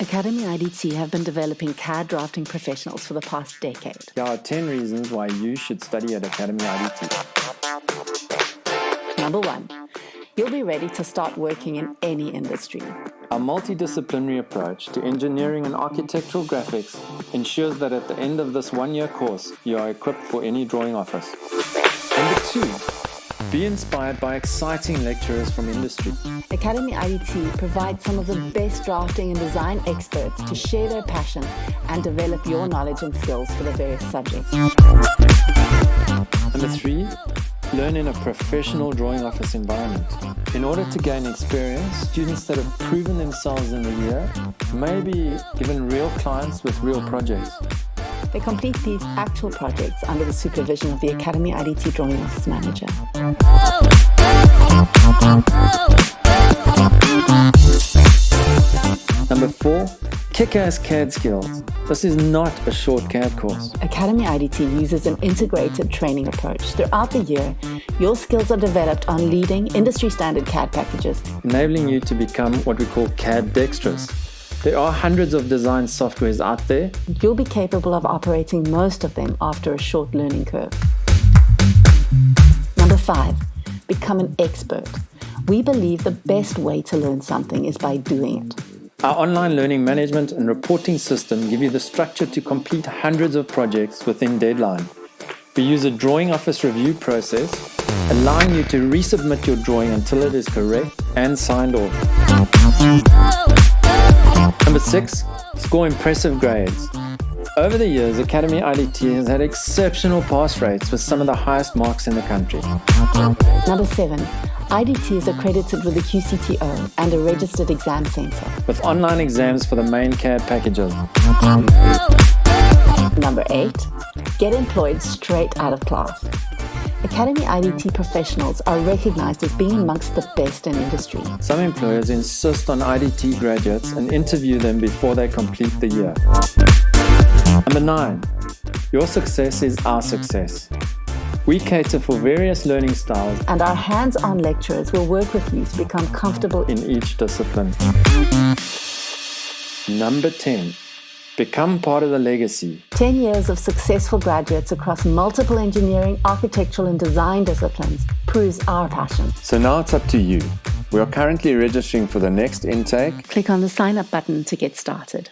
Academy IDT have been developing CAD drafting professionals for the past decade. Here are 10 reasons why you should study at Academy IDT. Number 1, you'll be ready to start working in any industry. Our multidisciplinary approach to engineering and architectural graphics ensures that at the end of this one-year course, you are equipped for any drawing office. Number 2, be inspired by exciting lecturers from industry. Academy IDT provides some of the best drafting and design experts to share their passion and develop your knowledge and skills for the various subjects. Number 3, learn in a professional drawing office environment. In order to gain experience, students that have proven themselves in the year may be given real clients with real projects. They complete these actual projects under the supervision of the Academy IDT Drawing Office Manager. Number 4, kick-ass CAD skills. This is not a short CAD course. Academy IDT uses an integrated training approach. Throughout the year, your skills are developed on leading industry-standard CAD packages, enabling you to become what we call CAD dexterous. There are hundreds of design softwares out there. You'll be capable of operating most of them after a short learning curve. Number 5, become an expert. We believe the best way to learn something is by doing it. Our online learning management and reporting system give you the structure to complete hundreds of projects within deadline. We use a drawing office review process, allowing you to resubmit your drawing until it is correct and signed off. Number 6, score impressive grades. Over the years, Academy IDT has had exceptional pass rates with some of the highest marks in the country. Number 7, IDT is accredited with the QCTO and a registered exam centre. With online exams for the main CAD packages. Number 8, get employed straight out of class. Academy IDT professionals are recognised as being amongst the best in industry. Some employers insist on IDT graduates and interview them before they complete the year. Number 9, your success is our success. We cater for various learning styles, and our hands-on lecturers will work with you to become comfortable in each discipline. Number 10, become part of the legacy. 10 years of successful graduates across multiple engineering, architectural and design disciplines proves our passion. So now it's up to you. We are currently registering for the next intake. Click on the sign up button to get started.